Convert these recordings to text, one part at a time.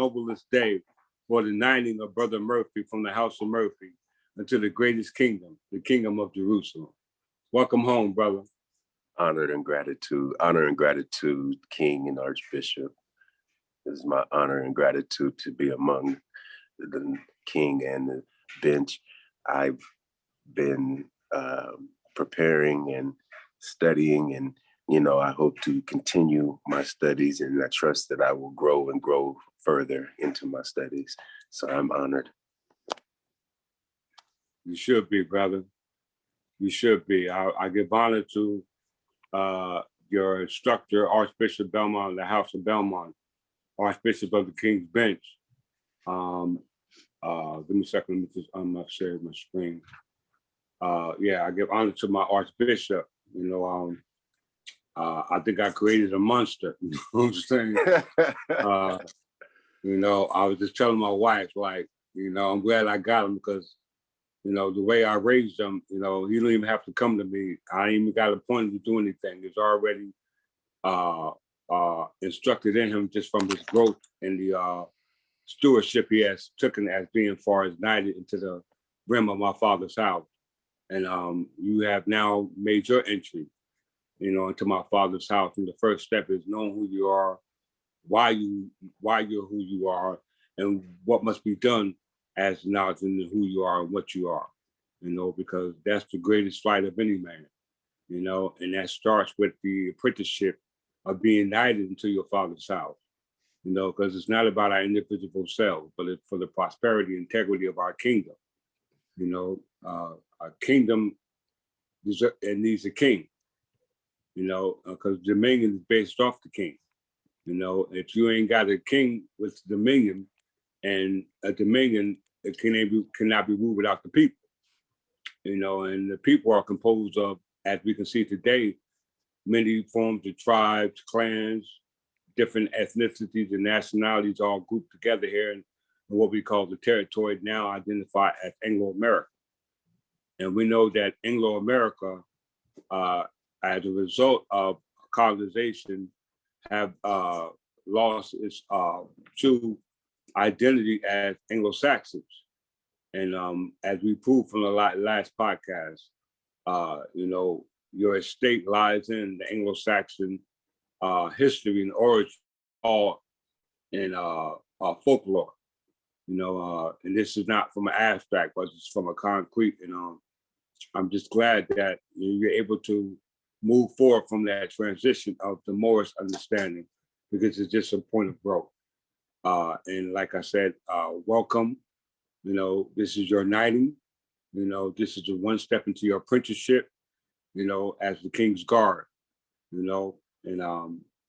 noblest day for the knighting of Brother Murphy from the House of Murphy into the greatest kingdom, the kingdom of Jerusalem. Welcome home, brother. Honor and gratitude, King and Archbishop. It is my honor and gratitude to be among the King and the bench. I've been preparing and studying, and I hope to continue my studies, and I trust that I will grow and grow further into my studies. So I'm honored. You should be, brother. You should be. I give honor to your instructor, Archbishop Belmont, the House of Belmont, Archbishop of the King's Bench. Give me a second. I'm not sharing my screen. I give honor to my Archbishop. I think I created a monster. You know what I'm saying? I was just telling my wife, I'm glad I got him because, the way I raised him, he don't even have to come to me. I ain't even got appointed to do anything. It's already instructed in him just from his growth and the stewardship he has taken as being far as knighted into the rim of my father's house. And you have now made your entry, into my father's house. And the first step is knowing who you are, why you're who you are, and what must be done as acknowledging who you are and what you are, because that's the greatest fight of any man, and that starts with the apprenticeship of being knighted into your father's house, because it's not about our individual selves, but it's for the prosperity and integrity of our kingdom. Our kingdom needs a king, because dominion is based off the king. If you ain't got a king with dominion, and a dominion, it cannot be ruled without the people. And the people are composed of, as we can see today, many forms of tribes, clans, different ethnicities and nationalities all grouped together here in what we call the territory now identified as Anglo-America. And we know that Anglo-America, as a result of colonization, have lost its true identity as Anglo-Saxons. And as we proved from the last podcast, your estate lies in the Anglo-Saxon history and origin, all in folklore. And this is not from an abstract, but it's from a concrete. And I'm just glad that you're able to move forward from that transition of the Moorish understanding, because it's just a point of growth. And like I said, welcome. This is your knighting. This is a one step into your apprenticeship, as the King's Guard, and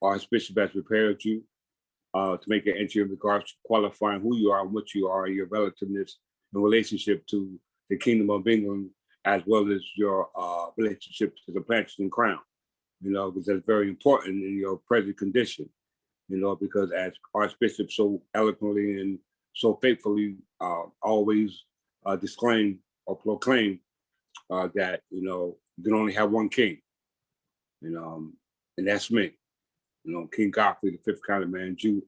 Archbishop has prepared you to make an entry in regards to qualifying who you are and what you are, and your relativeness and relationship to the Kingdom of England, as well as your relationship to the Plantagenet crown, because that's very important in your present condition, because as Archbishop so eloquently and so faithfully always disclaim or proclaim that, you can only have one king, and that's me. King Godfrey, the fifth kind of man, Jew,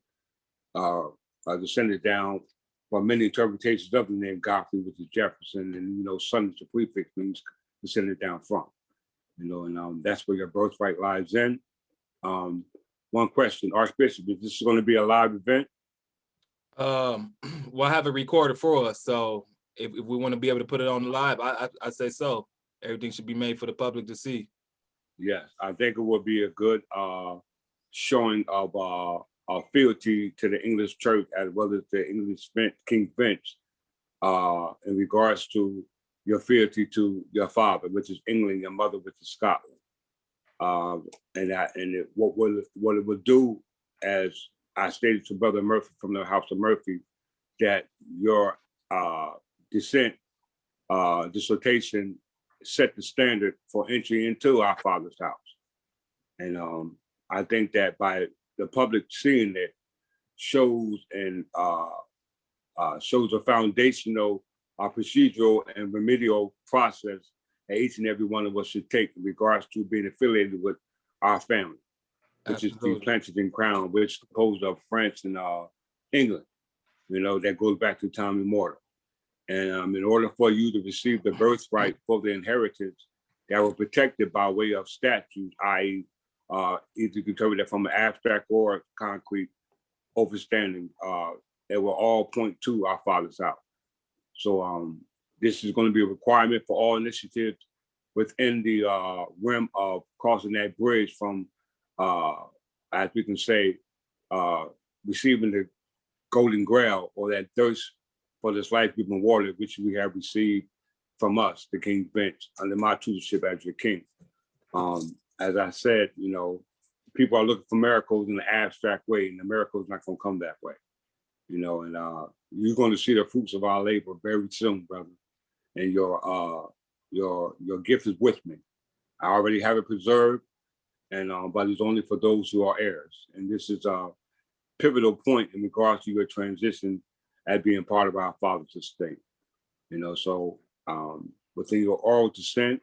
descended down from many interpretations of the name Godfrey, which is Jefferson, and son is the prefix, means descended down from. And that's where your birthright lies in. One question, Archbishop, is this going to be a live event? We'll have it recorded for us, so if we want to be able to put it on live, I say so. Everything should be made for the public to see. Yes, I think it would be a good showing of fealty to the English church as well as the English King's Bench in regards to your fealty to your father, which is England, your mother, which is Scotland. What it would do, as I stated to Brother Murphy from the House of Murphy, that your Dissent dissertation set the standard for entry into our father's house. And I think that by the public seeing it shows a foundational, procedural and remedial process that each and every one of us should take in regards to being affiliated with our family, which Absolutely. Is the Plantagenet crown, which is composed of France and England. that goes back to time immemorial. And in order for you to receive the birthright for the inheritance that were protected by way of statutes, i.e., either you can interpret that from an abstract or concrete overstanding, they will all point to our Father's house. So this is going to be a requirement for all initiatives within the realm of crossing that bridge from, as we can say, receiving the golden grail, or that thirst for this life-giving water, which we have received from us, the King's Bench, under my tutorship as your king. As I said, people are looking for miracles in an abstract way, and the miracle is not going to come that way. And you're going to see the fruits of our labor very soon, brother. And your gift is with me. I already have it preserved, and but it's only for those who are heirs. And this is a pivotal point in regards to your transition as being part of our Father's estate. So within your oral descent,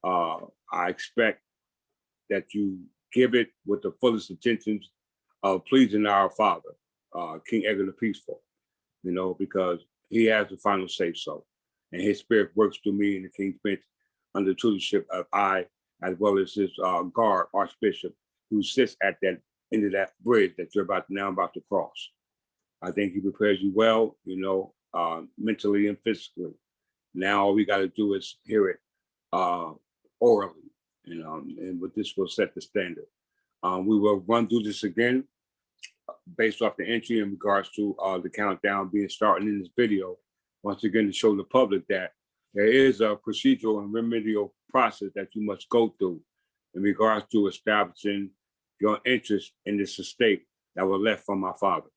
I expect that you give it with the fullest intentions of pleasing our Father, King Edgar the Peaceful, because he has the final say so. And his spirit works through me in the King's Bench under the tutorship of I, as well as his guard, Archbishop, who sits at that end of that bridge that you're about to cross. I think he prepares you well, mentally and physically. Now all we got to do is hear it orally, and with this will set the standard. We will run through this again based off the entry in regards to the countdown being starting in this video, once again to show the public that there is a procedural and remedial process that you must go through in regards to establishing your interest in this estate that was left from my father.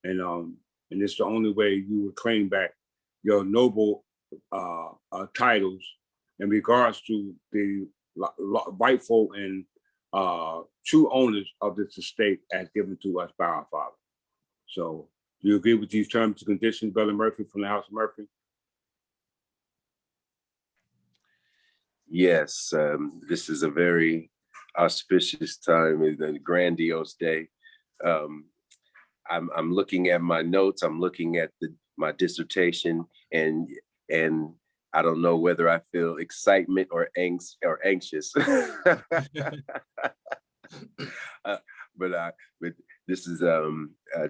And it's the only way you will claim back your noble titles in regards to the rightful and true owners of this estate as given to us by our Father. So do you agree with these terms and conditions, Brother Murphy from the House of Murphy? Yes, this is a very auspicious time, a grandiose day. I'm looking at my notes. I'm looking at my dissertation, and I don't know whether I feel excitement or anxious. But this is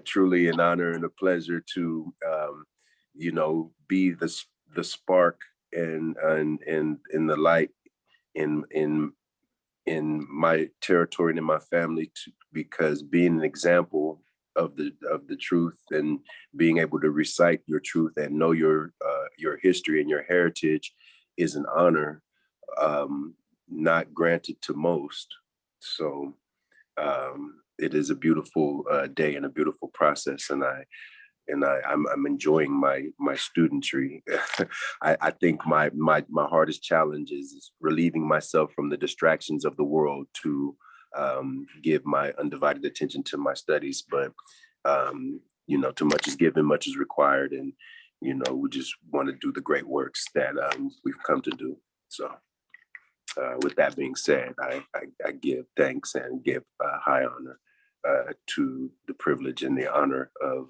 truly an honor and a pleasure to be the spark and the light in my territory and in my family, because being an example of the truth and being able to recite your truth and know your history and your heritage is an honor not granted to most. So it is a beautiful day and a beautiful process, and I'm enjoying my studentry. I think my hardest challenge is relieving myself from the distractions of the world to give my undivided attention to my studies. But too much is given, much is required, and we just want to do the great works that we've come to do. So with that being said, I give thanks and give high honor to the privilege and the honor of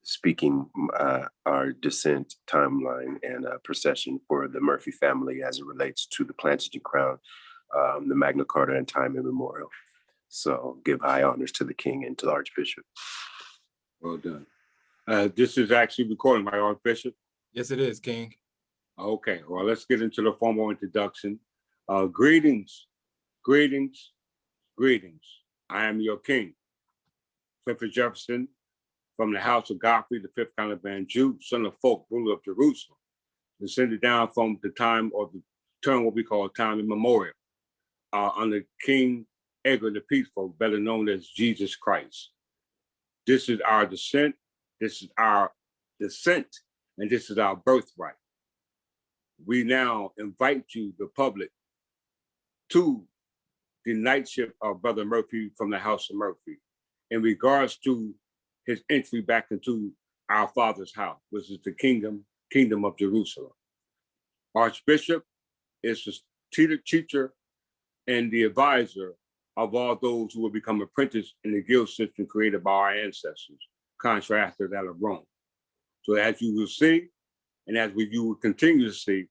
speaking our descent timeline and procession for the Murphy family as it relates to the Plantagenet crown, the Magna Carta, and time immemorial. So give high honors to the king and to the Archbishop. Well done. This is actually recording, my Archbishop. Yes, it is, King. Okay, well, let's get into the formal introduction. Greetings. I am your king, Clifford Jefferson, from the house of Godfrey, the fifth Caliban Jew, son of Folk, ruler of Jerusalem, descended down from the time of the term what we call time immemorial, under King Edgar the Peaceful, better known as Jesus Christ. This is our descent, and this is our birthright. We now invite you, the public, to the knightship of Brother Murphy from the House of Murphy in regards to his entry back into our Father's house, which is the kingdom of Jerusalem. Archbishop is the teacher and the advisor of all those who will become apprentices in the guild system created by our ancestors. contrast to that of Rome. So as you will see, and as you will continue to see,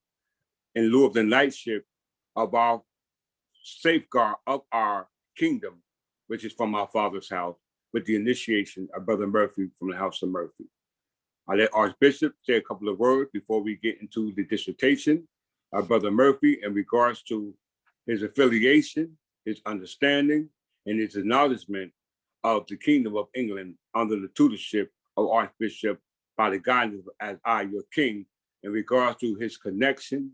in lieu of the knightship of our safeguard of our kingdom, which is from our father's house, with the initiation of Brother Murphy from the House of Murphy. I let Archbishop say a couple of words before we get into the dissertation of Brother Murphy in regards to his affiliation, his understanding, and his acknowledgement of the Kingdom of England under the tutorship of Archbishop by the guidance as I, your king, in regards to his connection,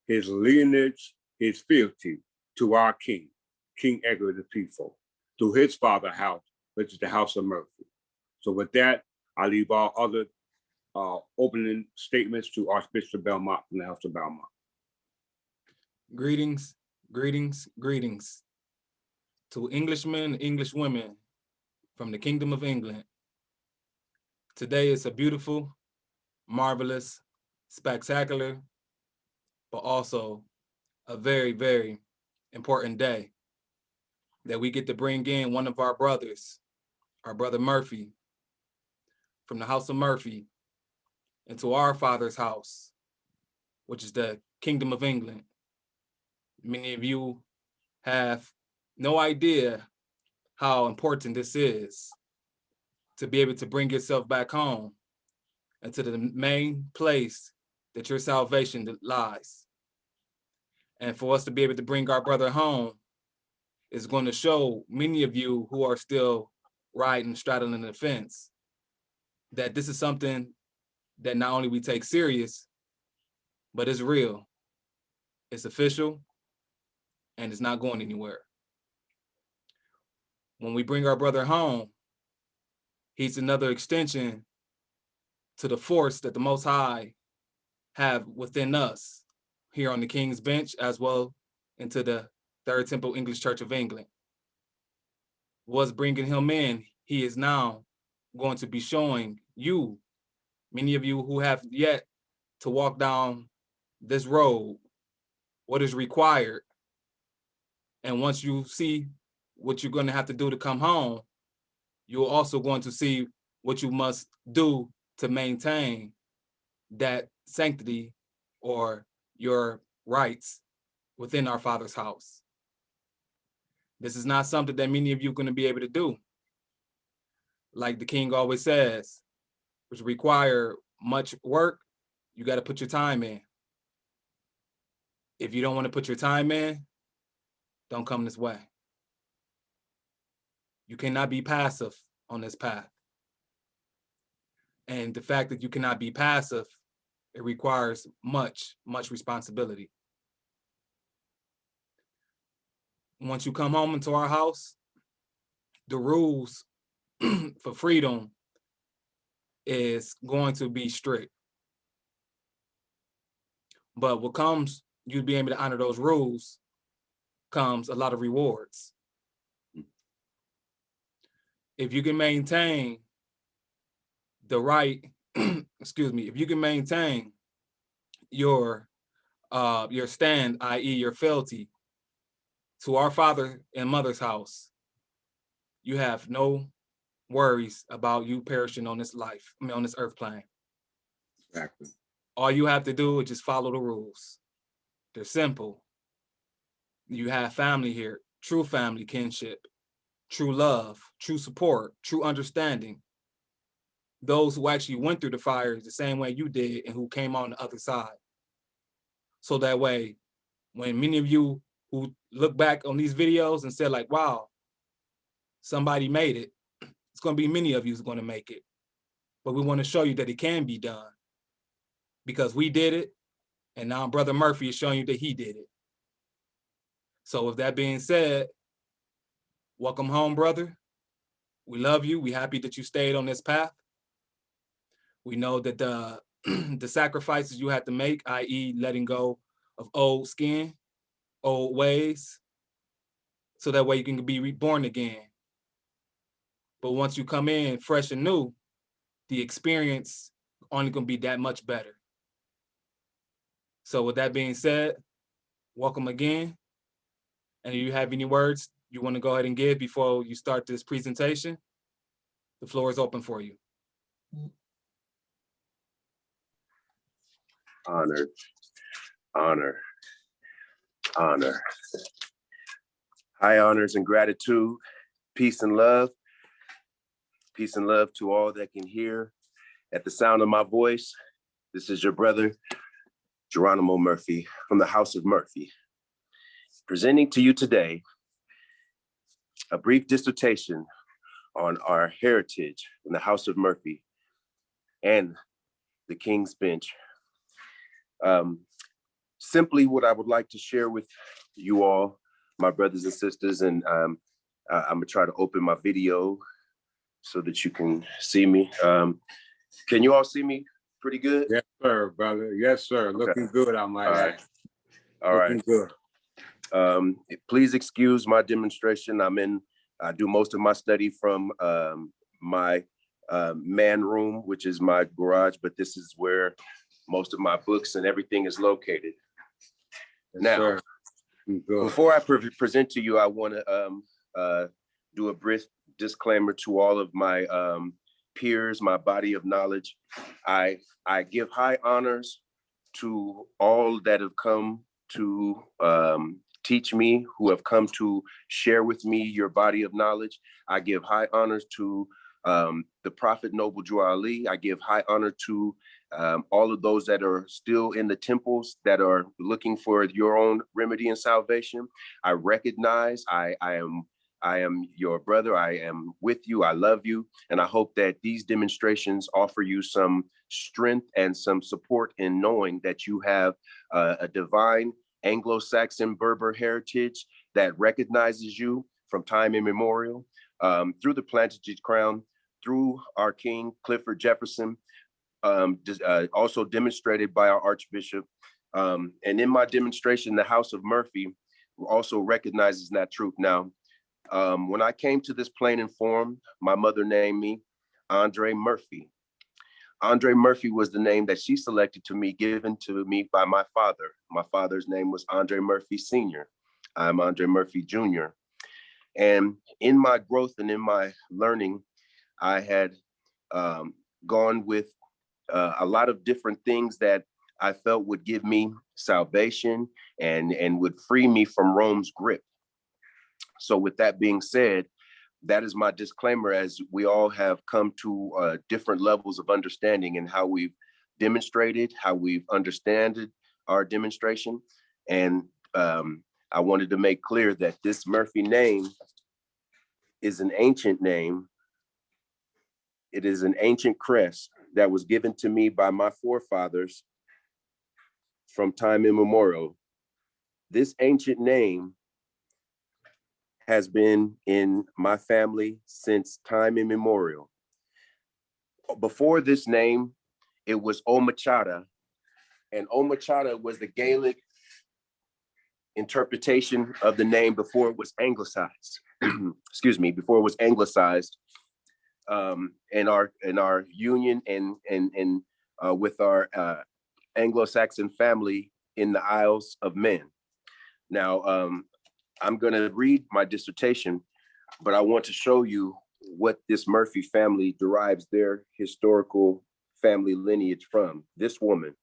his lineage, his fealty to our king, King Edgar the Peaceful, to his father house, which is the House of Murphy. So with that, I leave all other opening statements to Archbishop Belmont from the House of Belmont. Greetings, greetings, greetings to Englishmen, English women from the Kingdom of England. Today is a beautiful, marvelous, spectacular, but also a very, very important day that we get to bring in one of our brothers, our brother Murphy, from the House of Murphy into our father's house, which is the Kingdom of England. Many of you have no idea how important this is to be able to bring yourself back home and to the main place that your salvation lies. And for us to be able to bring our brother home is going to show many of you who are still riding, straddling the fence, that this is something that not only we take serious, but it's real, it's official, and it's not going anywhere. When we bring our brother home, he's another extension to the force that the Most High have within us here on the King's Bench, as well into the Third Temple English Church of England. Was bringing him in, he is now going to be showing you, many of you who have yet to walk down this road, what is required. And once you see what you're going to have to do to come home, you're also going to see what you must do to maintain that sanctity or your rights within our Father's house. This is not something that many of you are going to be able to do. Like the King always says, which require much work, you got to put your time in. If you don't want to put your time in, don't come this way. You cannot be passive on this path. And the fact that you cannot be passive, it requires much, much responsibility. Once you come home into our house, the rules for freedom is going to be strict. But what comes, you being able to honor those rules, comes a lot of rewards. If you can maintain the right, excuse me, if you can maintain your stand, i.e. your fealty to our father and mother's house, you have no worries about you perishing on this life, on this earth plane. Exactly. All you have to do is just follow the rules. They're simple. You have family here, true family kinship, true love, true support, true understanding. Those who actually went through the fires the same way you did and who came on the other side. So that way, when many of you who look back on these videos and said like, wow, somebody made it, it's going to be many of you who's going to make it. But we want to show you that it can be done because we did it. And now Brother Murphy is showing you that he did it. So with that being said, welcome home, brother. We love you. We're happy that you stayed on this path. We know that the sacrifices you had to make, i.e. letting go of old skin, old ways, so that way you can be reborn again. But once you come in fresh and new, the experience only gonna be that much better. So with that being said, welcome again. And if you have any words you want to go ahead and give before you start this presentation, the floor is open for you. Honor, honor, honor. High honors and gratitude, peace and love. Peace and love to all that can hear at the sound of my voice. This is your brother, Geronimo Murphy from the House of Murphy, presenting to you today a brief dissertation on our heritage in the House of Murphy and the King's Bench. Simply what I would like to share with you all, my brothers and sisters, and I'm gonna try to open my video so that you can see me. Can you all see me pretty good? Yes, sir, brother. Yes, sir. Okay. Looking good, I might add. All right. Looking good. Please excuse my demonstration. I do most of my study from my man room, which is my garage, but this is where most of my books and everything is located. Yes, Now, sir. Good. before I present to you, I want to do a brief disclaimer to all of my peers, my body of knowledge. I give high honors to all that have come to teach me, who have come to share with me your body of knowledge. I give high honors to the Prophet Noble Drew Ali. I give high honor to all of those that are still in the temples that are looking for your own remedy and salvation. I recognize I am your brother. I am with you. I love you. And I hope that these demonstrations offer you some strength and some support in knowing that you have a divine Anglo-Saxon Berber heritage that recognizes you from time immemorial, through the Plantagenet crown, through our King Clifford Jefferson, also demonstrated by our Archbishop. And in my demonstration, the House of Murphy also recognizes that truth. Now, when I came to this plane and form, my mother named me Andre Murphy. Andre Murphy was the name that she selected to me, given to me by my father. My father's name was Andre Murphy Sr. I'm Andre Murphy Jr. And in my growth and in my learning, I had gone with a lot of different things that I felt would give me salvation and would free me from Rome's grip. So with that being said, that is my disclaimer, as we all have come to different levels of understanding and how we've demonstrated, how we've understood our demonstration. And I wanted to make clear that this Murphy name is an ancient name. It is an ancient crest that was given to me by my forefathers from time immemorial. This ancient name has been in my family since time immemorial. Before this name, it was Omachada, and Omachada was the Gaelic interpretation of the name before it was anglicized. Excuse me, before it was anglicized. In our union and with our Anglo-Saxon family in the Isles of Men. Now, I'm going to read my dissertation, but I want to show you what this Murphy family derives their historical family lineage from. This woman,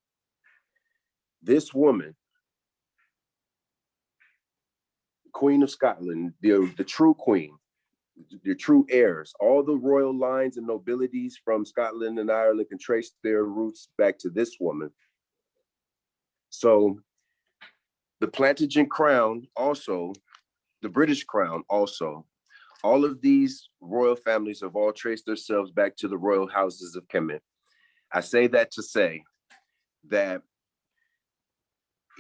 Queen of Scotland, the true queen, the true heirs, all the royal lines and nobilities from Scotland and Ireland can trace their roots back to this woman. So the Plantagenet crown also, the British crown also, all of these royal families have all traced themselves back to the royal houses of Kemet. I say that to say that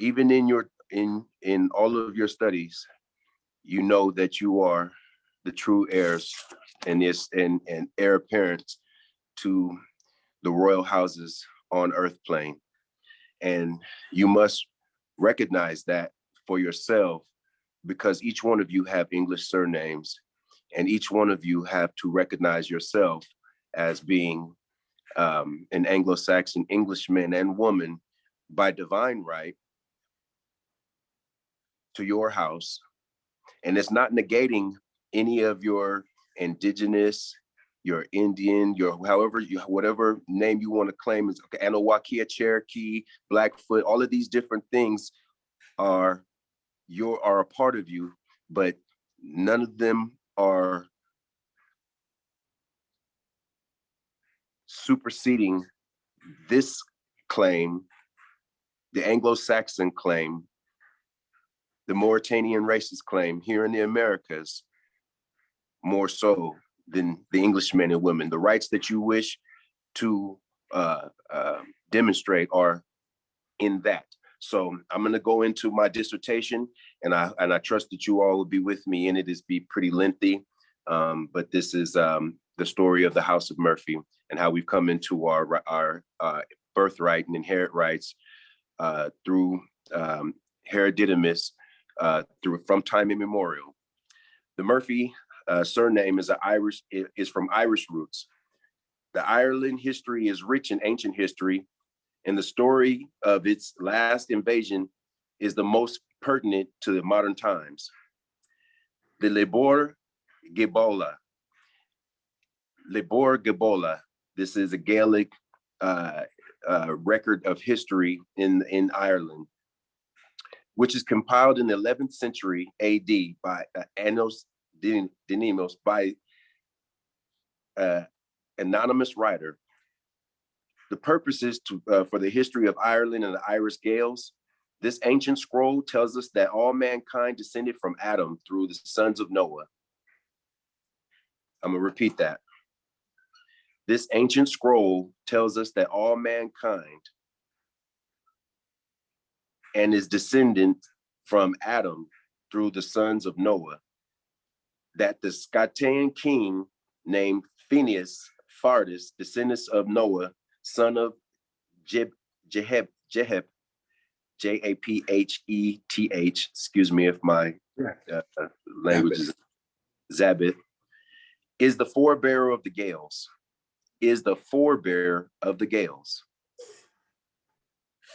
even in all of your studies, you know that you are the true heirs and heir apparents to the royal houses on earth plane. And you must recognize that for yourself, because each one of you have English surnames, and each one of you have to recognize yourself as being an Anglo-Saxon Englishman and woman by divine right to your house. And it's not negating any of your indigenous your Indian, your whatever name you want to claim is okay, Anawakia, Cherokee, Blackfoot, all of these different things are a part of you, but none of them are superseding this claim, the Anglo-Saxon claim, the Mauritanian racist claim here in the Americas, more so than the Englishmen and women. The rights that you wish to demonstrate are in that. So I'm going to go into my dissertation, and I trust that you all will be with me in it. It's be pretty lengthy, but this is the story of the House of Murphy and how we've come into our birthright and inherent rights through hereditamists from time immemorial. The Murphy surname is from Irish roots. The Ireland history is rich in ancient history, and the story of its last invasion is the most pertinent to the modern times. The Lebor Gebola. This is a Gaelic record of history in Ireland, which is compiled in the 11th century AD by Anos Denimos, by anonymous writer. The purpose is for the history of Ireland and the Irish Gaels. This ancient scroll tells us that all mankind descended from Adam through the sons of Noah. I'm gonna repeat that. This ancient scroll tells us that all mankind and is descendant from Adam through the sons of Noah, that the Scotian king named Phineas Fardus, descendants of Noah, son of Jeheb, Japheth, excuse me if my language is Zabith, is the forebearer of the Gaels.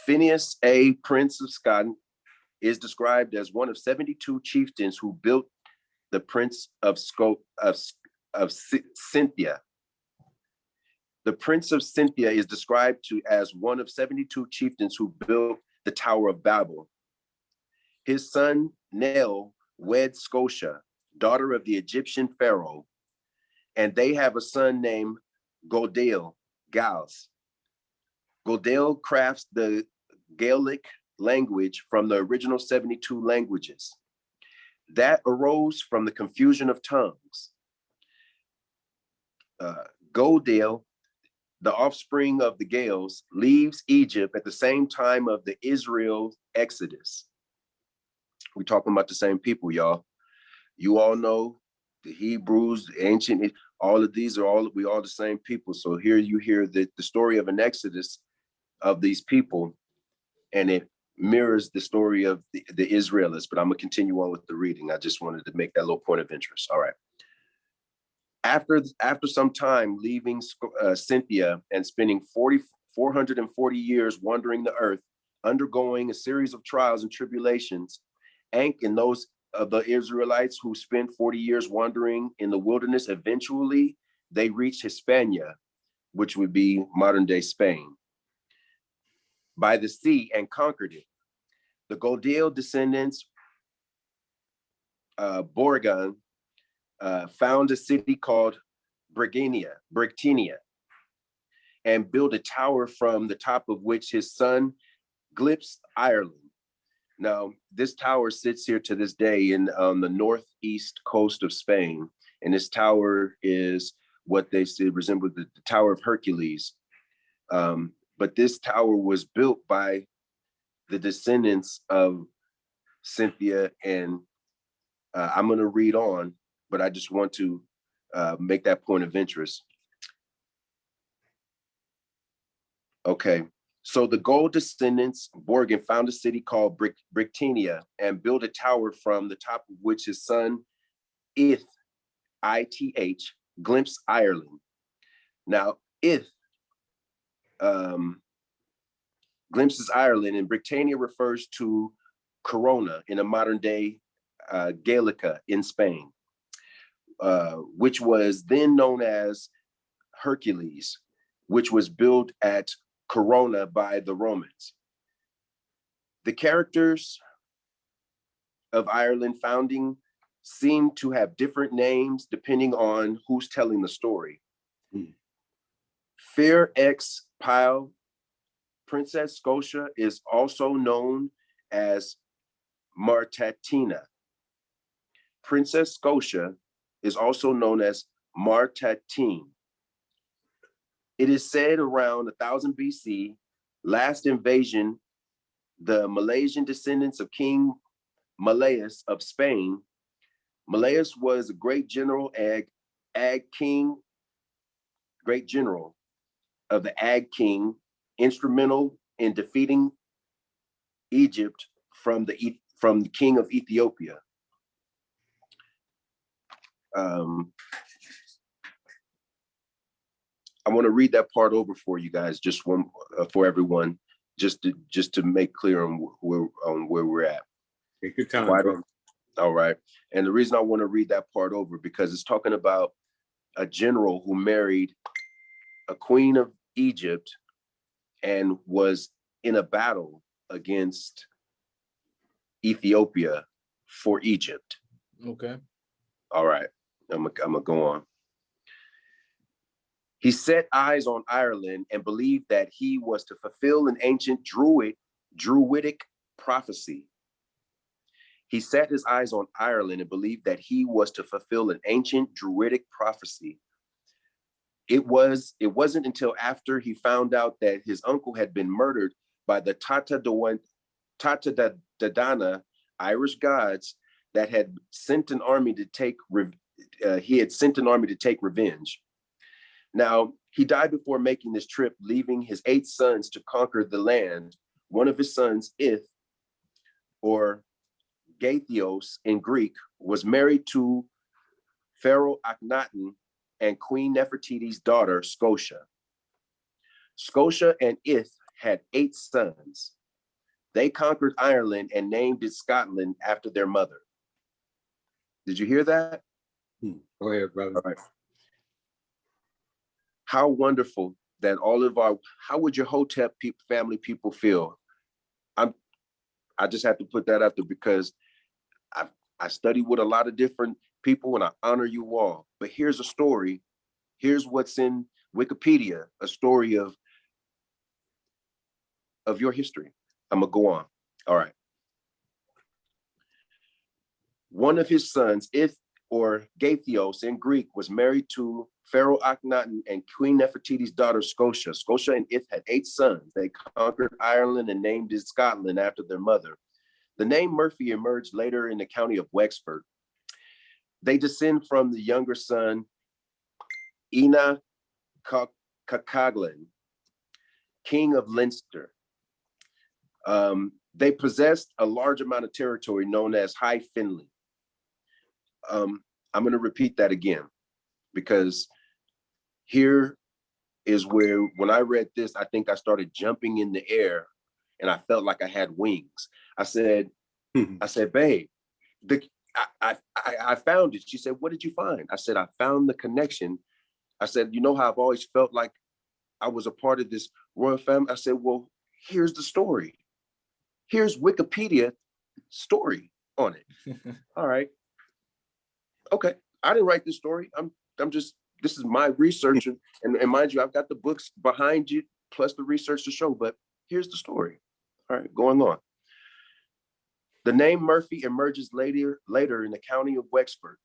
Phineas, a prince of Scotland, is described as one of 72 chieftains who built the Prince of Cynthia. The Prince of Cynthia is described as one of 72 chieftains who built the Tower of Babel. His son Nell wed Scotia, daughter of the Egyptian pharaoh, and they have a son named Gals. Godale crafts the Gaelic language from the original 72 languages that arose from the confusion of tongues. Godale, the offspring of the Gaels, leaves Egypt at the same time of the Israel Exodus. We're talking about the same people, y'all. You all know the Hebrews, the ancient, all of these are we all the same people. So here you hear the story of an exodus of these people, and it mirrors the story of the Israelites, but I'm gonna continue on with the reading. I just wanted to make that little point of interest. All right. After some time leaving Cynthia and spending 440 years wandering the earth, undergoing a series of trials and tribulations, Ankh and those of the Israelites who spent 40 years wandering in the wilderness, eventually they reached Hispania, which would be modern day Spain, by the sea, and conquered it. The Godale descendants, Borgan, found a city called Brictinia, and built a tower from the top of which his son glimpsed Ireland. Now, this tower sits here to this day on the northeast coast of Spain, and this tower is what they say resembles the Tower of Hercules. But this tower was built by the descendants of Cynthia, and I'm going to read on, but I just want to make that point of interest. Okay, so the Gold descendants, Borgan, found a city called Brictinia and built a tower from the top of which his son, Ith, I-T-H, glimpsed Ireland. Now, Ith glimpses Ireland, and Brictania refers to Corona in a modern day Gaelica in Spain, which was then known as Hercules, which was built at Corona by the Romans. The characters of Ireland founding seem to have different names depending on who's telling the story. Fair ex Pile, Princess Scotia is also known as Martatina. Princess Scotia is also known as Martatine. It is said around 1000 BC, last invasion, the Malaysian descendants of King Malayas of Spain. Malayas was a great general great general of the Ag King, instrumental in defeating Egypt from the king of Ethiopia. I want to read that part over for you guys, just one for everyone, just to make clear on where we're at. Take your time, brother. All right. And the reason I want to read that part over, because it's talking about a general who married a queen of Egypt and was in a battle against Ethiopia for Egypt. Okay. All right. I'm gonna go on. He set eyes on Ireland and believed that he was to fulfill an ancient Druidic prophecy. He set his eyes on Ireland and believed that he was to fulfill an ancient Druidic prophecy. It wasn't until after he found out that his uncle had been murdered by the Tata Dadana Irish gods that had sent an army to take revenge. Now, he died before making this trip, leaving his 8 sons to conquer the land. One of his sons, Ith, or Gaithios in Greek, was married to Pharaoh Akhenaten and Queen Nefertiti's daughter, Scotia. Scotia and Ith had 8 sons. They conquered Ireland and named it Scotland after their mother. Did you hear that? Go ahead, brother. All right. How wonderful that how would your Hotep family people feel? I just have to put that out there because I study with a lot of different people and I honor you all. But here's a story. Here's what's in Wikipedia, a story of your history. I'm gonna go on. All right. One of his sons, Ith, or Gaithios in Greek, was married to Pharaoh Akhenaten and Queen Nefertiti's daughter, Scotia. Scotia and Ith had 8 sons. They conquered Ireland and named it Scotland after their mother. The name Murphy emerged later in the county of Wexford. They descend from the younger son, Ina Cacaglan, king of Leinster. They possessed a large amount of territory known as High Finley. I'm going to repeat that again, because here is where, when I read this, I think I started jumping in the air and I felt like I had wings. I said, babe, I found it. She said, what did you find? I said, I found the connection. I said, you know how I've always felt like I was a part of this royal family? I said, well, here's the story. Here's Wikipedia story on it. All right. Okay. I didn't write this story. This is my research. And mind you, I've got the books behind you, plus the research to show, but here's the story. All right, going on. The name Murphy emerges later in the county of Wexford.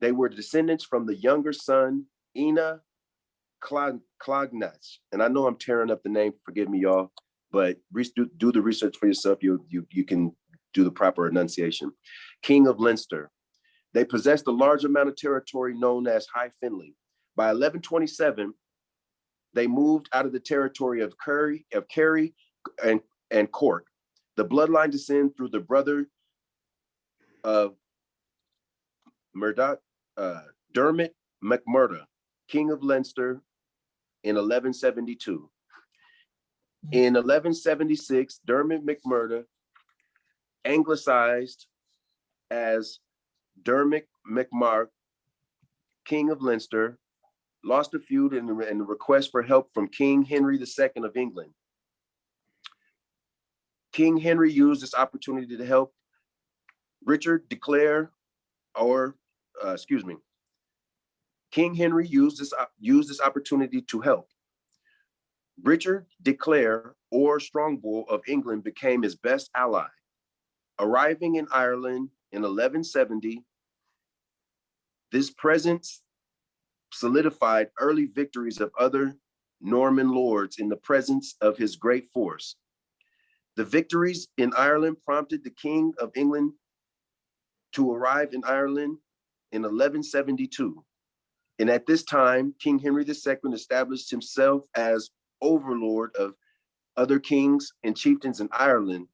They were descendants from the younger son, Ina Clognats. And I know I'm tearing up the name, forgive me, y'all, but do the research for yourself. You can do the proper enunciation. King of Leinster. They possessed a large amount of territory known as High Finley. By 1127, they moved out of the territory of Kerry and Cork. The bloodline descends through the brother of Dermot MacMurdo, king of Leinster, in 1172. In 1176, Dermot MacMurdo, anglicized as Dermot MacMarc, king of Leinster, lost a feud and a request for help from King Henry II of England. King Henry used this opportunity to help Richard declare, King Henry used this opportunity to help. Richard de Clare, or Strongbow of England, became his best ally. Arriving in Ireland in 1170, this presence solidified early victories of other Norman lords in the presence of his great force. The victories in Ireland prompted the King of England to arrive in Ireland in 1172. And at this time, King Henry II established himself as overlord of other kings and chieftains in Ireland.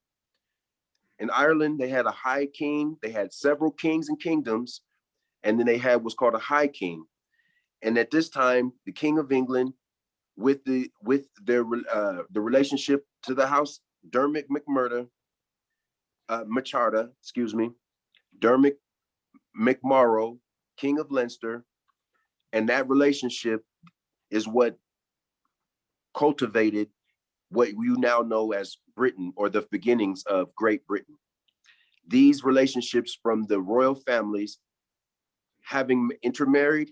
In Ireland, they had a high king, they had several kings and kingdoms, and then they had what's called a high king. And at this time, the King of England, with the relationship to the house Dermot Dermot McMorrow, King of Leinster, and that relationship is what cultivated what you now know as Britain, or the beginnings of Great Britain. These relationships from the royal families having intermarried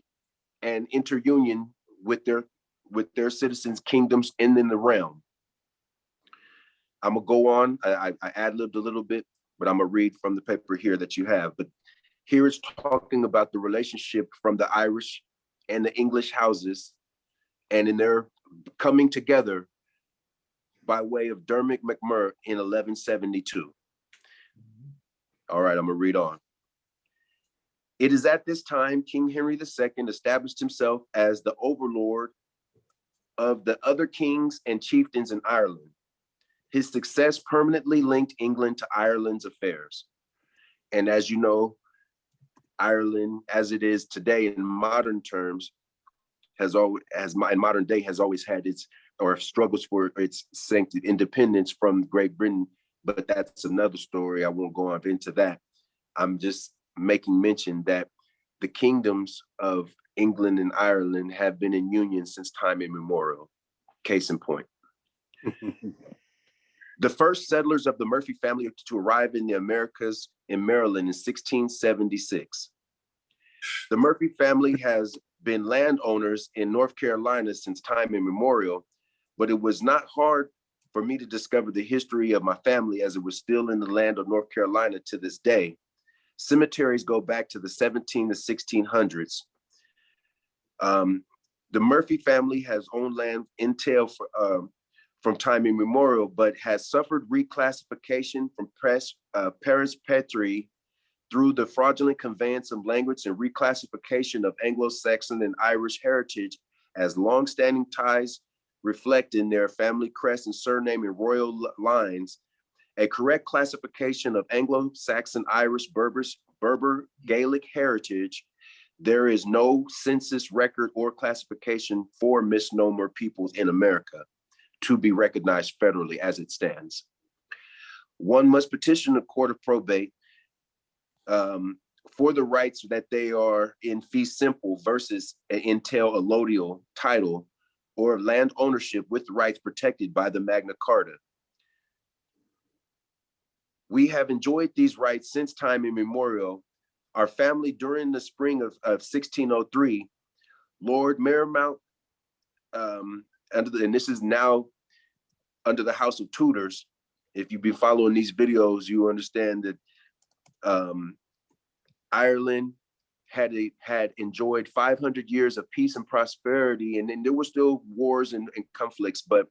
and interunion with their citizens' kingdoms and in the realm. I'm gonna go on. I ad-libbed a little bit, but I'm gonna read from the paper here that you have. But here it's talking about the relationship from the Irish and the English houses, and in their coming together by way of Dermot McMurrough in 1172. All right, I'm gonna read on. It is at this time King Henry II established himself as the overlord of the other kings and chieftains in Ireland. His success permanently linked England to Ireland's affairs. And as you know, Ireland, as it is today in modern terms, in modern day has always had its, or struggles for its sanctity, independence from Great Britain, but that's another story. I won't go on into that. I'm just making mention that the kingdoms of England and Ireland have been in union since time immemorial. Case in point. The first settlers of the Murphy family to arrive in the Americas in Maryland in 1676. The Murphy family has been landowners in North Carolina since time immemorial, but it was not hard for me to discover the history of my family, as it was still in the land of North Carolina to this day. Cemeteries go back to the 17 to 1600s. The Murphy family has owned land in tail from time immemorial, but has suffered reclassification from Paris Petrie through the fraudulent conveyance of language and reclassification of Anglo-Saxon and Irish heritage as longstanding ties reflect in their family crest and surname and royal lines. A correct classification of Anglo-Saxon, Irish, Berber, Gaelic heritage. There is no census record or classification for misnomer peoples in America to be recognized federally as it stands. One must petition the court of probate for the rights that they are in fee simple versus entail allodial title or land ownership with rights protected by the Magna Carta. We have enjoyed these rights since time immemorial. Our family, during the spring of 1603, Lord Marymount, and this is now under the House of Tudors. If you've been following these videos, you understand that Ireland had enjoyed 500 years of peace and prosperity, and then there were still wars and conflicts, but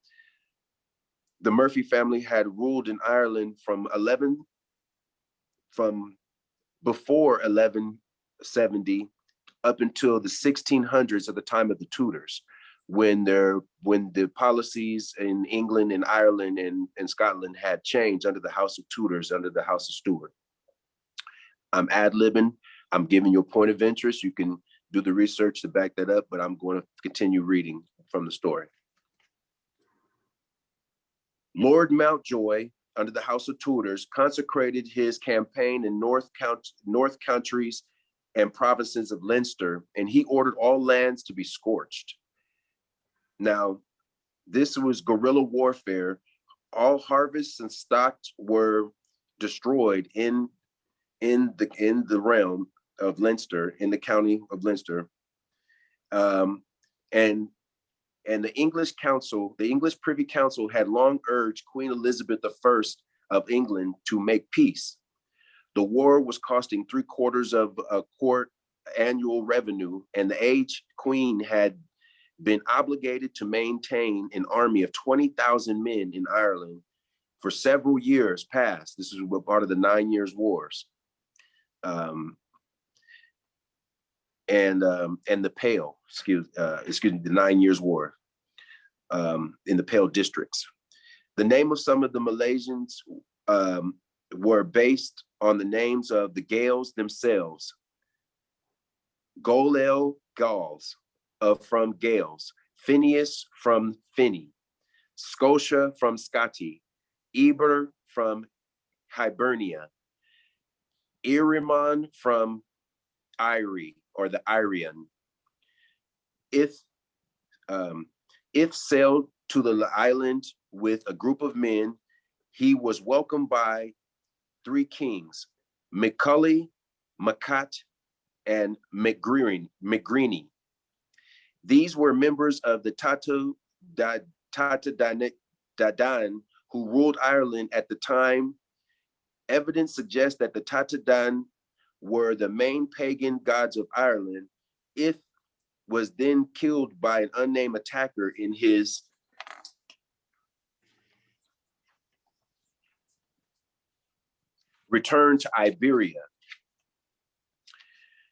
the Murphy family had ruled in Ireland from before 1170 up until the 1600s, at the time of the Tudors, when the policies in England and Ireland and Scotland had changed under the House of Tudors, under the House of Stuart. I'm ad-libbing. I'm giving you a point of interest. You can do the research to back that up, but I'm going to continue reading from the story. Lord Mountjoy, under the House of Tudors, consecrated his campaign in North Counties and provinces of Leinster, and he ordered all lands to be scorched. Now, this was guerrilla warfare. All harvests and stocks were destroyed in the realm of Leinster, in the county of Leinster. And the English council, the English Privy Council, had long urged Queen Elizabeth I of England to make peace. The war was costing 3/4 of a court annual revenue, and the aged queen had been obligated to maintain an army of 20,000 men in Ireland for several years past. This is part of the 9 Years' Wars. And the Pale, the 9 Years' War in the Pale districts. The name of some of the Malaysians were based on the names of the Gaels themselves. Golel, Gauls, from Gales, Phineas from Finney, Scotia from Scotty, Eber from Hibernia, Iriman from Irie, or the Irian. If sailed to the island with a group of men, he was welcomed by 3 kings, McCully, Macat, and McGreeny. These were members of the Tata Dadan, who ruled Ireland at the time. Evidence suggests that the Tata Dan were the main pagan gods of Ireland. If was then killed by an unnamed attacker in his return to Iberia.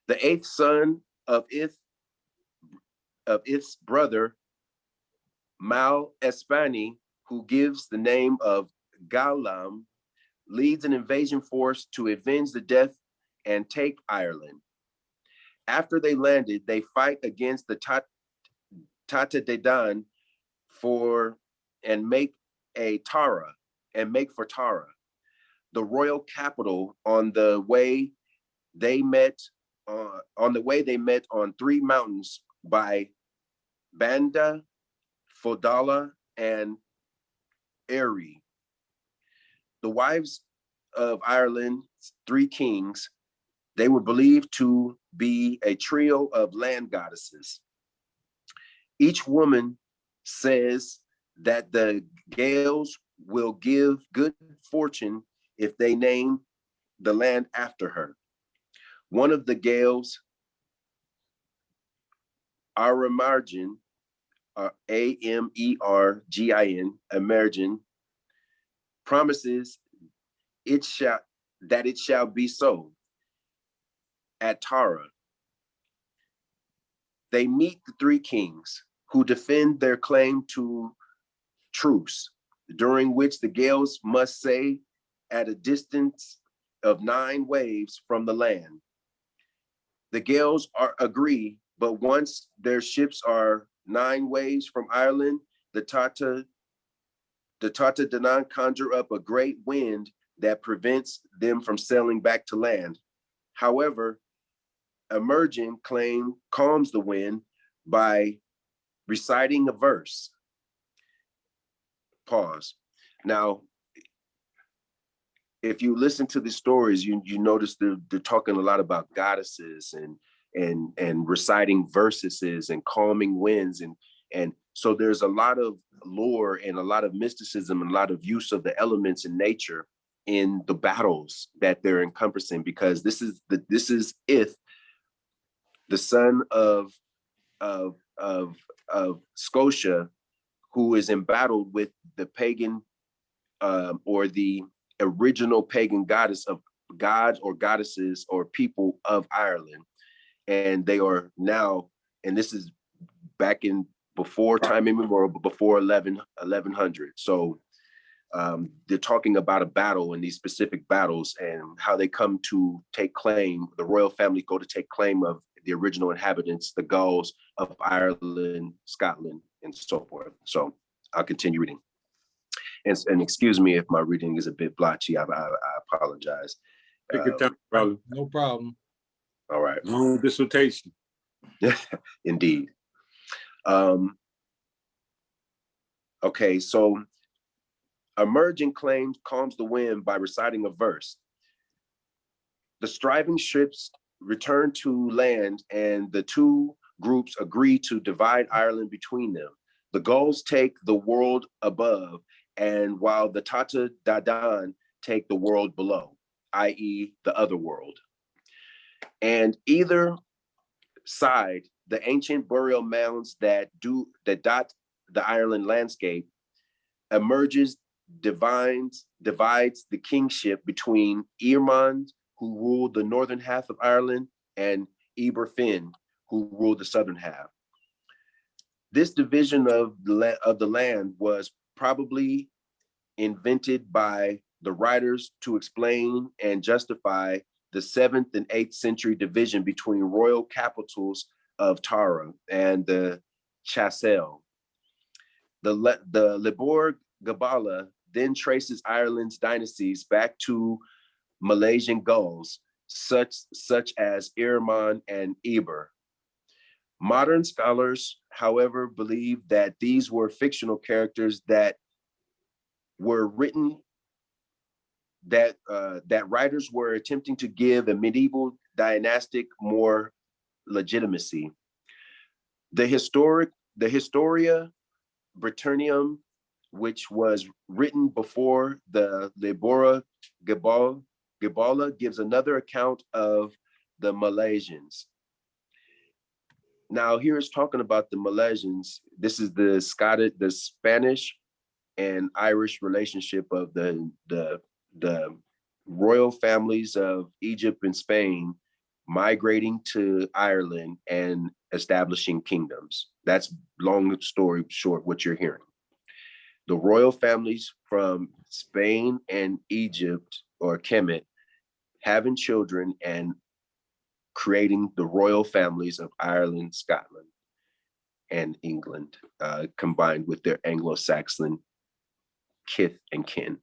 The 8th son of Ith's brother, Mal Espani, who gives the name of Galam, leads an invasion force to avenge the death and take Ireland. After they landed, they fight against the Tata Dedan and make for Tara, the royal capital. On the way they met on 3 mountains by Banda, Fodala, and Eri. The wives of Ireland's 3 kings, they were believed to be a trio of land goddesses. Each woman says that the Gaels will give good fortune if they name the land after her. One of the Gaels, Amergin, Amergin, Emergin, promises it shall be so. At Tara, they meet the 3 kings, who defend their claim to truce, during which the Gaels must say at a distance of 9 waves from the land. The Gaels agree, but once their ships are 9 waves from Ireland, the Tata Danann conjure up a great wind that prevents them from sailing back to land. However, Emerging claim calms the wind by reciting a verse. Pause. Now, if you listen to the stories, you notice they're talking a lot about goddesses and reciting verses and calming winds, and so there's a lot of lore and a lot of mysticism and a lot of use of the elements in nature in the battles that they're encompassing, because this is Ith, the son of Scotia, who is embattled with the pagan or the original pagan goddess of gods or goddesses or people of Ireland. And they are now, and this is back in before time immemorial, before 1100. So they're talking about a battle and these specific battles and how they come to take claim, the royal family go to take claim of the original inhabitants, the Gauls of Ireland, Scotland, and so forth. So I'll continue reading. And excuse me if my reading is a bit blotchy. I apologize. Take your time, brother. No problem. All right. Long dissertation. Indeed. Okay, so emerging claims calms the wind by reciting a verse. The striving ships return to land, and the two groups agree to divide Ireland between them. The Gauls take the world above, and while the Tata Dadan take the world below, i.e., the other world. And either side, the ancient burial mounds that dot the Ireland landscape emerges, divides the kingship between Earmond, who ruled the northern half of Ireland, and Eber Finn, who ruled the southern half. This division of the land was probably invented by the writers to explain and justify the 7th and 8th century division between royal capitals of Tara and the Chassel. The Lebor Gabala then traces Ireland's dynasties back to Malaysian Gauls, such as Irman and Eber. Modern scholars, however, believe that these were fictional characters that were written, that writers were attempting to give a medieval dynastic more legitimacy. The Historia Britannicum, which was written before the Lebora Gabala, gives another account of the Malaysians. Now, here is talking about the Malaysians. This is the Spanish and Irish relationship of the royal families of Egypt and Spain migrating to Ireland and establishing kingdoms. That's, long story short, what you're hearing. The royal families from Spain and Egypt, or Kemet, having children and creating the royal families of Ireland, Scotland, and England, combined with their Anglo-Saxon kith and kin.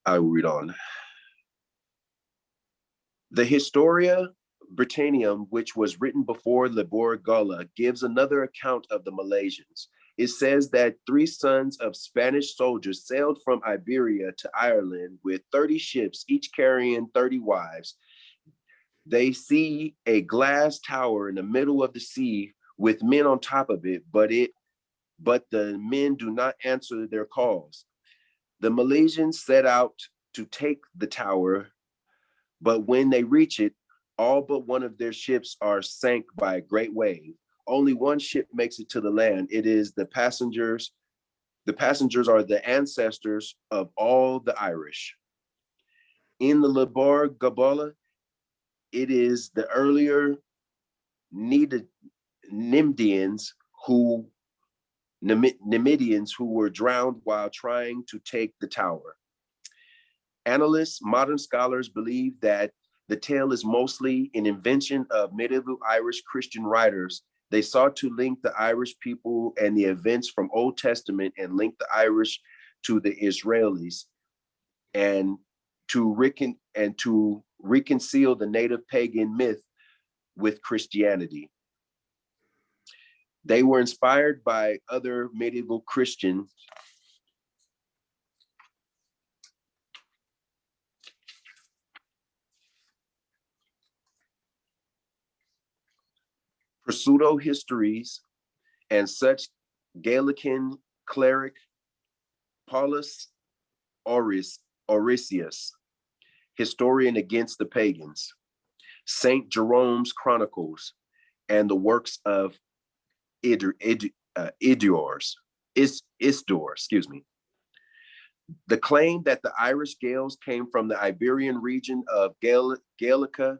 I will read on. The Historia Britannicum, which was written before Lebor Gala, gives another account of the Malaysians. It says that 3 sons of Spanish soldiers sailed from Iberia to Ireland with 30 ships, each carrying 30 wives. They see a glass tower in the middle of the sea with men on top of it, but the men do not answer their calls. The Malaysians set out to take the tower, but when they reach it, all but one of their ships are sank by a great wave. Only one ship makes it to the land. It is the passengers. The passengers are the ancestors of all the Irish. In the Lebor Gabala, it is the earlier Nimidians who were drowned while trying to take the tower. Analysts, modern scholars believe that the tale is mostly an invention of medieval Irish Christian writers. They sought to link the Irish people and the events from Old Testament and link the Irish to the Israelis, and to reconcile the native pagan myth with Christianity. They were inspired by other medieval Christians pseudo-histories and such Gallican cleric Paulus Orosius, historian against the pagans, Saint Jerome's Chronicles, and the works of Isidore. The claim that the Irish Gaels came from the Iberian region of Gallica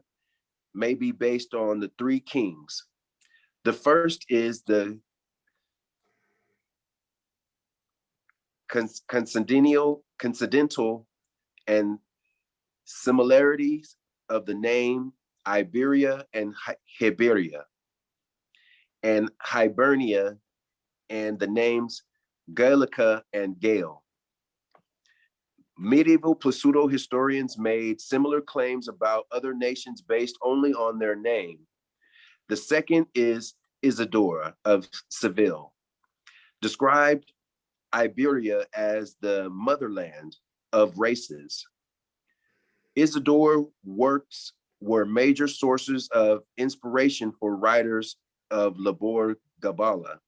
may be based on the 3 kings. The first is the coincidental and similarities of the name Iberia and Hiberia, and Hibernia, and the names Gallica and Gael. Medieval pseudo-historians made similar claims about other nations based only on their name. The second is Isidora of Seville, described Iberia as the motherland of races. Isidore works were major sources of inspiration for writers of Labor Gabala.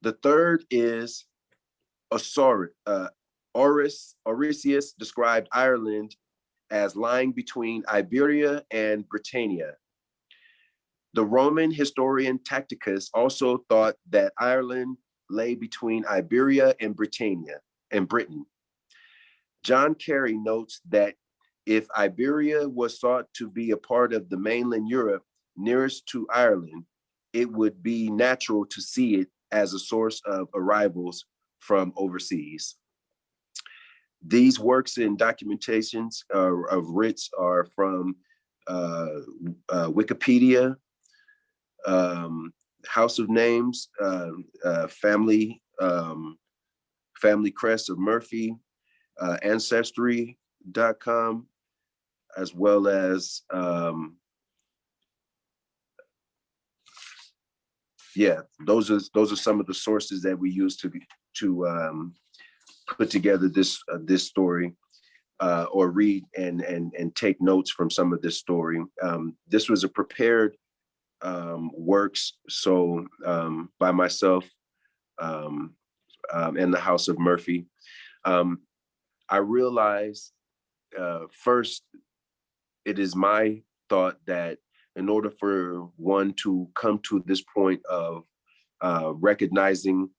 The third is Orosius described Ireland as lying between Iberia and Britannia. The Roman historian Tacitus also thought that Ireland lay between Iberia and Britannia and Britain. John Carey notes that if Iberia was thought to be a part of the mainland Europe nearest to Ireland, it would be natural to see it as a source of arrivals from overseas. These works and documentations of writs are from Wikipedia, House of Names, Family Crest of Murphy, Ancestry.com, as well as those are some of the sources that we use to put together this story, or read and take notes from some of this story. This was a prepared works, so by myself and the House of Murphy. I realized first, it is my thought that in order for one to come to this point of recognizing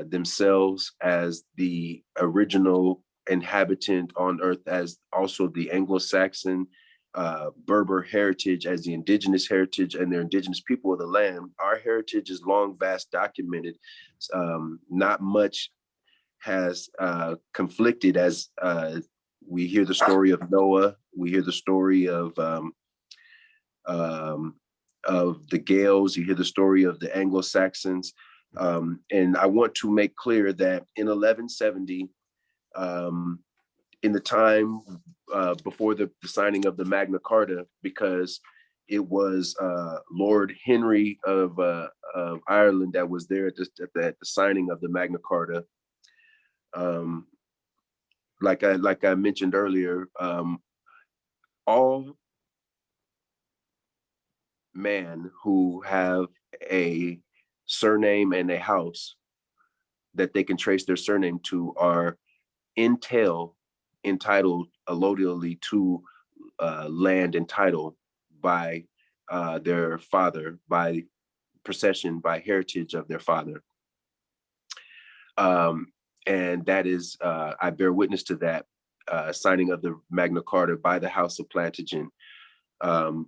themselves as the original inhabitant on earth, as also the Anglo-Saxon Berber heritage, as the indigenous heritage and their indigenous people of the land, our heritage is long, vast, documented. Not much has conflicted, as we hear the story of Noah, we hear the story of the Gaels, you hear the story of the Anglo-Saxons. And I want to make clear that in 1170, in the time before the signing of the Magna Carta, because it was Lord Henry of Ireland that was there at the signing of the Magna Carta. Like I mentioned earlier, all men who have a surname and a house that they can trace their surname to are entitled allodially to land and title by their father, by procession, by heritage of their father. And that is, I bear witness to that signing of the Magna Carta by the House of Plantagenet. And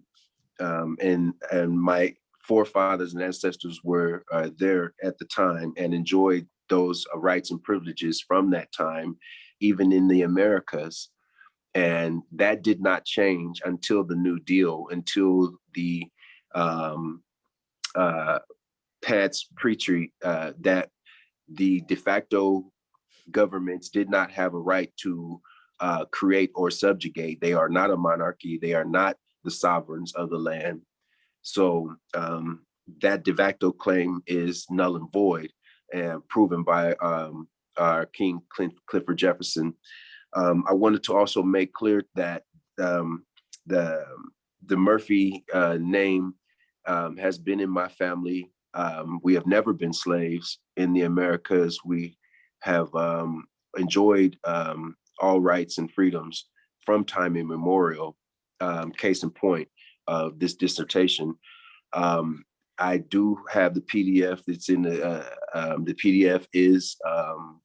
my forefathers and ancestors were there at the time and enjoyed those rights and privileges from that time, even in the Americas. And that did not change until the New Deal, until the Pat's Treaty, that the de facto governments did not have a right to create or subjugate. They are not a monarchy. They are not the sovereigns of the land. So that de facto claim is null and void, and proven by our King Clifford Jefferson. I wanted to also make clear that the Murphy name has been in my family. We have never been slaves in the Americas. We have enjoyed all rights and freedoms from time immemorial. Case in point of this dissertation. I do have the PDF. It's in the PDF is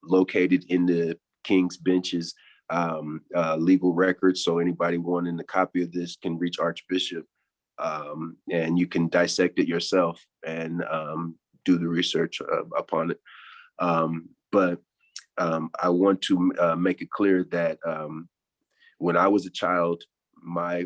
located in the King's Bench's legal records. So anybody wanting a copy of this can reach Archbishop, and you can dissect it yourself and do the research upon it. But I want to make it clear that when I was a child, my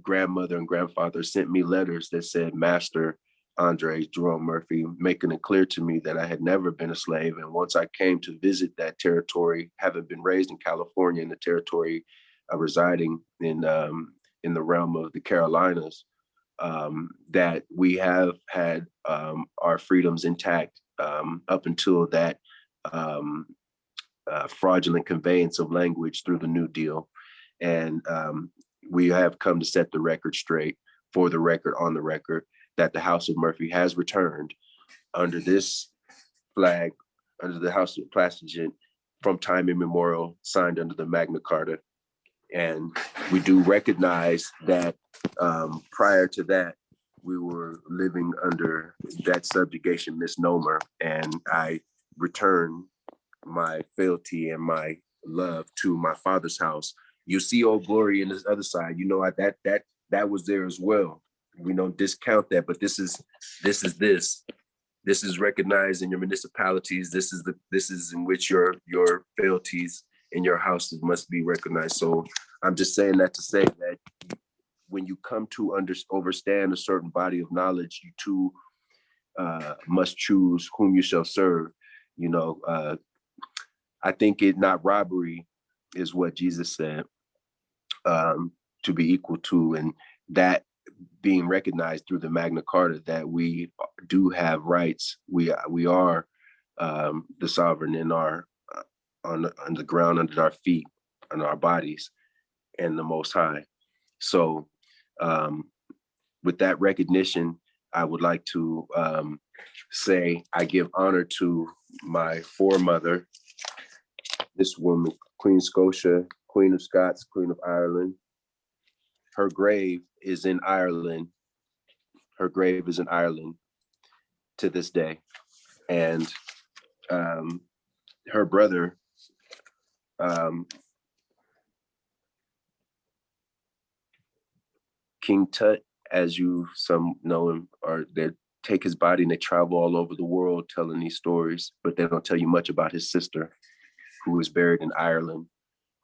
grandmother and grandfather sent me letters that said, "Master, Andre Jerome Murphy, making it clear to me that I had never been a slave. And once I came to visit that territory, having been raised in California, in the territory residing in the realm of the Carolinas, that we have had our freedoms intact up until that fraudulent conveyance of language through the New Deal. And we have come to set the record straight, for the record, on the record, that the House of Murphy has returned under this flag, under the House of Plantagenet, from time immemorial, signed under the Magna Carta. And we do recognize that prior to that, we were living under that subjugation misnomer. And I return my fealty and my love to my father's house. You see Old Glory in this other side, you know, that was there as well. We don't discount that, but this is recognized in your municipalities. This is in which your fealties in your houses must be recognized. So I'm just saying that to say that when you come to understand a certain body of knowledge, you too must choose whom you shall serve. You know, I think it not robbery is what Jesus said, to be equal to, and that being recognized through the Magna Carta, that we do have rights. We are the sovereign in our on the ground under our feet, on our bodies, and the Most High. So with that recognition, I would like to say I give honor to my foremother, this woman, Queen Scotia, Queen of Scots, Queen of Ireland. Her grave is in Ireland. Her grave is in Ireland to this day. And her brother, King Tut, as you some know him, or they take his body and they travel all over the world telling these stories, but they don't tell you much about his sister, who is buried in Ireland,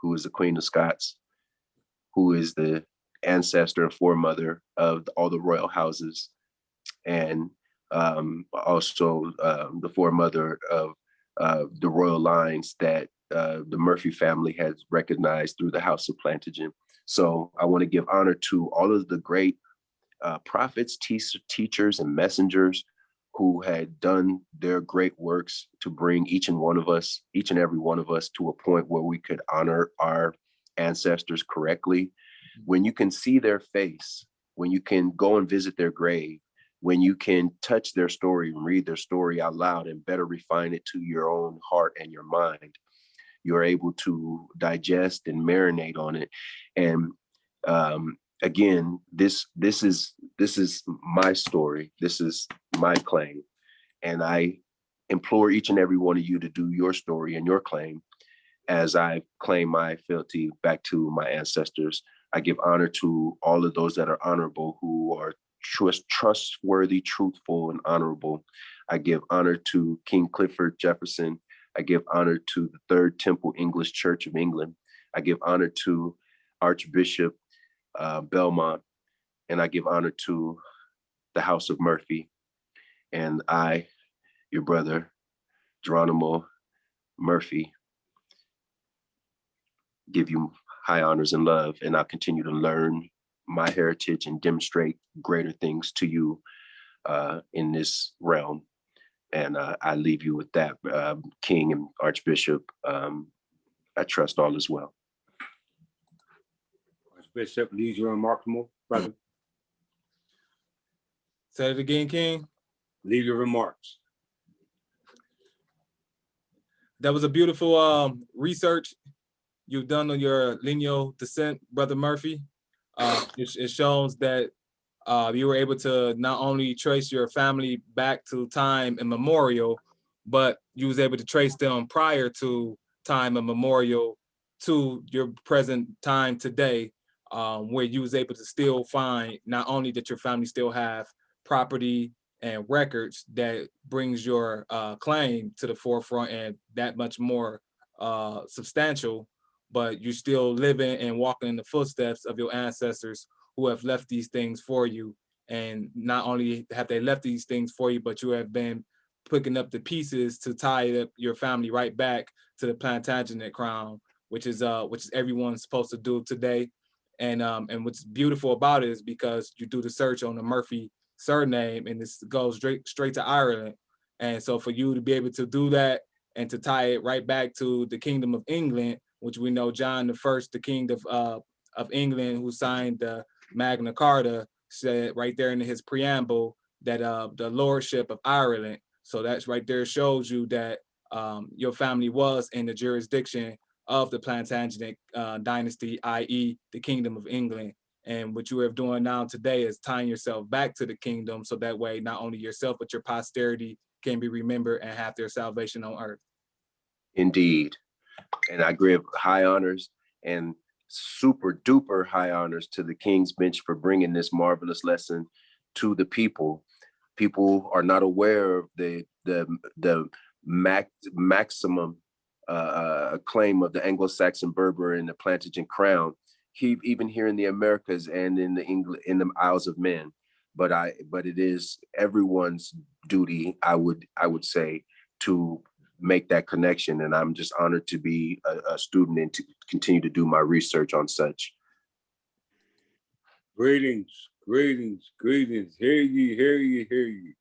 who is the Queen of Scots, who is the ancestor and foremother of all the royal houses, and also the foremother of the royal lines that the Murphy family has recognized through the House of Plantagenet. So I want to give honor to all of the great prophets, teachers, and messengers who had done their great works to bring each and every one of us to a point where we could honor our ancestors correctly. When you can see their face, when you can go and visit their grave, when you can touch their story and read their story out loud and better refine it to your own heart and your mind, you're able to digest and marinate on it. And again, this is my story. This is my claim. And I implore each and every one of you to do your story and your claim as I claim my fealty back to my ancestors. I give honor to all of those that are honorable, who are trustworthy, truthful, and honorable. I give honor to King Clifford Jefferson. I give honor to the Third Temple English Church of England. I give honor to Archbishop Belmont, and I give honor to the House of Murphy. And I, your brother, Geronimo Murphy, give you high honors and love, and I'll continue to learn my heritage and demonstrate greater things to you in this realm. And I leave you with that, King and Archbishop. I trust all is well. Archbishop, leave your remarks, brother. Say it again, King. Leave your remarks. That was a beautiful research you've done on your lineal descent, Brother Murphy. It shows that you were able to not only trace your family back to time immemorial, but you was able to trace them prior to time immemorial to your present time today, where you was able to still find not only that your family still have property and records that brings your claim to the forefront and that much more substantial, but you're still living and walking in the footsteps of your ancestors who have left these things for you. And not only have they left these things for you, but you have been picking up the pieces to tie up your family right back to the Plantagenet crown, which is everyone's supposed to do today. And what's beautiful about it is because you do the search on the Murphy surname, and this goes straight to Ireland. And so for you to be able to do that and to tie it right back to the Kingdom of England, which we know John the First, the King of England, who signed the Magna Carta, said right there in his preamble that the lordship of Ireland. So that's right there shows you that your family was in the jurisdiction of the Plantagenet dynasty, i.e. the Kingdom of England. And what you are doing now today is tying yourself back to the kingdom, so that way not only yourself, but your posterity can be remembered and have their salvation on earth. Indeed. And I give high honors and super duper high honors to the King's Bench for bringing this marvelous lesson to the people. People are not aware of the maximum claim of the Anglo-Saxon Berber and the Plantagenet crown, even here in the Americas and in the Isles of Man. But it is everyone's duty, I would say, to make that connection. And I'm just honored to be a student and to continue to do my research on such. Greetings, greetings, greetings. Hear ye, hear ye, hear ye.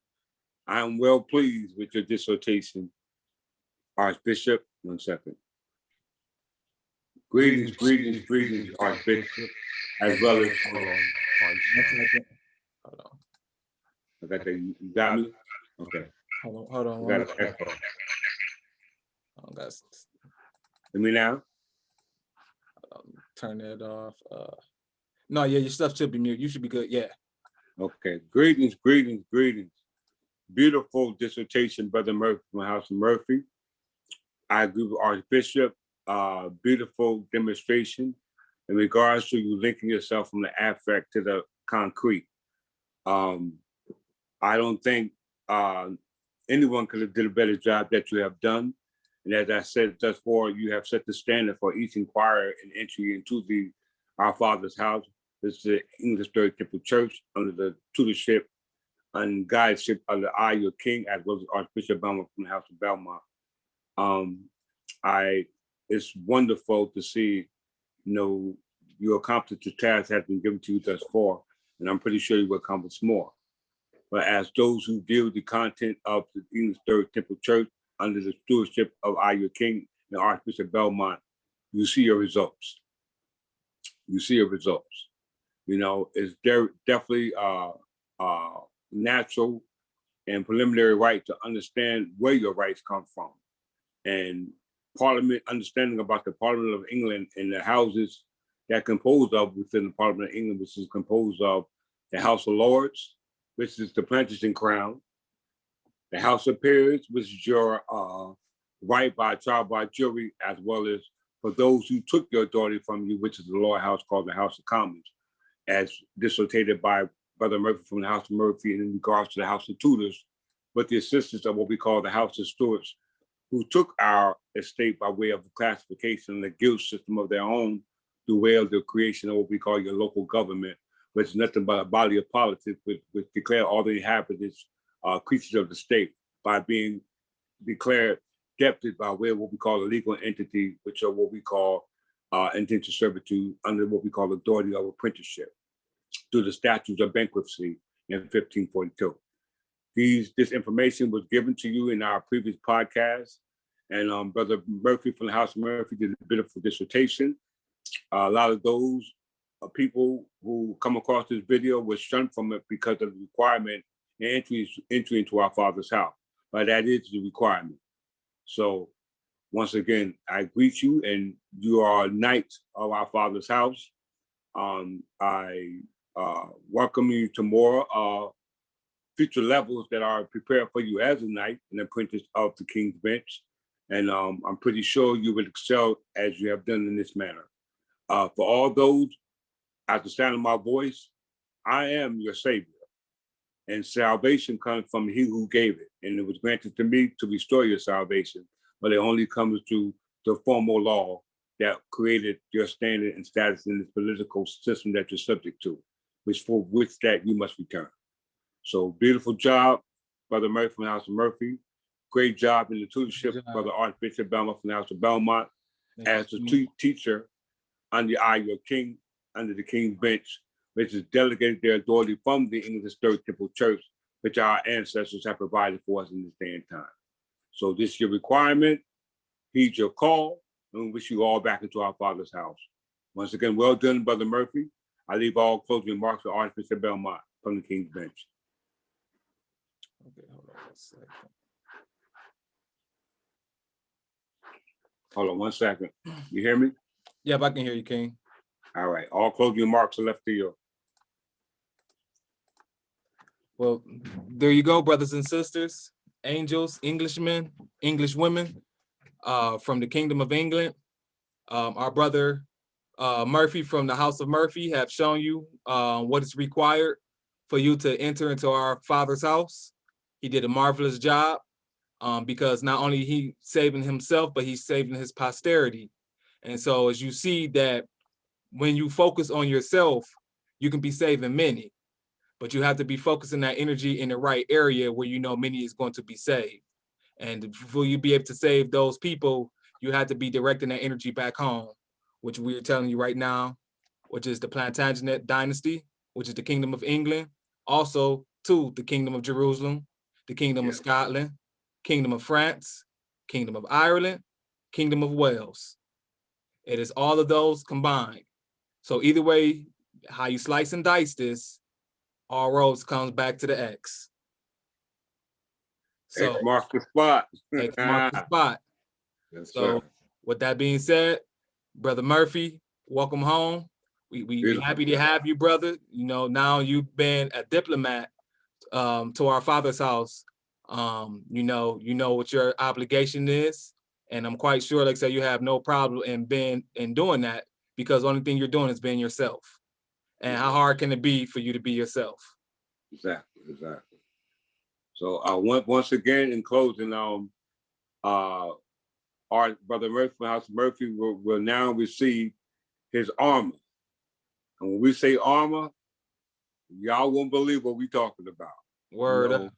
I am well pleased with your dissertation, Archbishop. 1 second. Greetings, greetings, greetings, Archbishop, as well as. Hold on. I got that. You got me? Okay. Hold on. I got an echo. Oh, guys. Hear me now? Turn that off. No, yeah, your stuff should be mute. You should be good. Yeah. Okay. Greetings, greetings, greetings. Beautiful dissertation, Brother Murphy from the House of Murphy. I agree with Archbishop. Beautiful demonstration in regards to you linking yourself from the abstract to the concrete. I don't think anyone could have did a better job that you have done. And as I said thus far, you have set the standard for each inquirer in entry into our Father's house. This is the English Third Temple Church under the tutorship and guideship of the eye your king, as well as Archbishop Belmont from the House of Belmont. It's wonderful to see, you accomplished the task that has been given to you thus far, and I'm pretty sure you will accomplish more. But as those who deal with the content of the English Third Temple Church under the stewardship of I, your king, and Archbishop Belmont, you see your results. You see your results. It's definitely natural and preliminary right to understand where your rights come from. And Parliament, understanding about the Parliament of England and the houses that composed of within the Parliament of England, which is composed of the House of Lords, which is the Plantagenet crown, the House of Peers, which is your right by trial by jury, as well as for those who took your authority from you, which is the lower house called the House of Commons, as dissertated by Brother Murphy from the House of Murphy, and in regards to the House of Tutors, with the assistance of what we call the House of Stewards, who took our estate by way of the classification and the guild system of their own through way of the creation of what we call your local government, which is nothing but a body of politics which declare all the inhabitants creatures of the state by being declared debtors by way of what we call a legal entity, which are what we call indentured servitude under what we call authority of apprenticeship through the statutes of bankruptcy in 1542. This information was given to you in our previous podcast, and Brother Murphy from the House of Murphy did a beautiful dissertation. A lot of those people who come across this video were shunned from it because of the requirement and entry into our Father's house, but that is the requirement. So once again, I greet you, and you are a knight of our Father's house. I welcome you to more future levels that are prepared for you as a knight and apprentice of the King's Bench. And I'm pretty sure you will excel as you have done in this manner. For all those, at the sound of my voice, I am your Savior. And salvation comes from he who gave it. And it was granted to me to restore your salvation, but it only comes through the formal law that created your standing and status in this political system that you're subject to, for which that you must return. So beautiful job, Brother Murphy from the House of Murphy. Great job in the tutorship, Brother Archbishop Belmont from the House of Belmont. As the teacher under your king, under the King's bench, which is delegated their authority from the English Third Temple Church, which our ancestors have provided for us in this day and time. So this is your requirement. Heed your call, and we wish you all back into our Father's house. Once again, well done, Brother Murphy. I leave all closing remarks to Archbishop Belmont from the King's bench. Okay, hold on 1 second. Hold on 1 second. You hear me? Yep, I can hear you, King. All right. All closing remarks are left to you. Well, there you go, brothers and sisters, angels, Englishmen, English women, from the Kingdom of England. Our brother Murphy from the House of Murphy have shown you what is required for you to enter into our Father's house. He did a marvelous job because not only he saving himself, but he's saving his posterity. And so as you see that when you focus on yourself, you can be saving many, but you have to be focusing that energy in the right area where you know many is going to be saved. And for you be able to save those people, you have to be directing that energy back home, which we are telling you right now, which is the Plantagenet dynasty, which is the Kingdom of England, also to the Kingdom of Jerusalem, the Kingdom of Scotland, Kingdom of France, Kingdom of Ireland, Kingdom of Wales. It is all of those combined. So either way, how you slice and dice this, all roads comes back to the X. So X marks the spot. X marks the spot. Yes, So sir. with that being said, Brother Murphy, welcome home. We happy to have you, brother. You know, now you've been a diplomat to our Father's house. You know what your obligation is. And I'm quite sure, like I said, you have no problem in doing that, because the only thing you're doing is being yourself. And how hard can it be for you to be yourself? Exactly. So once again, in closing, our Brother Murphy from House of Murphy will now receive his armor. And when we say armor, y'all won't believe what we talking about. Word up. A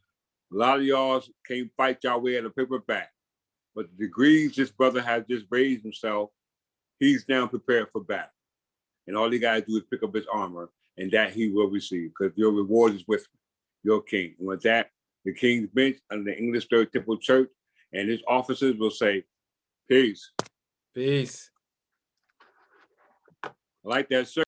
lot of y'all can't fight y'all way at a paperback. But the degrees this brother has just raised himself, he's now prepared for battle. And all he got to do is pick up his armor, and that he will receive, because your reward is with your king. And with that, the King's bench under the English Third Temple Church and his officers will say, peace. Peace. I like that, sir.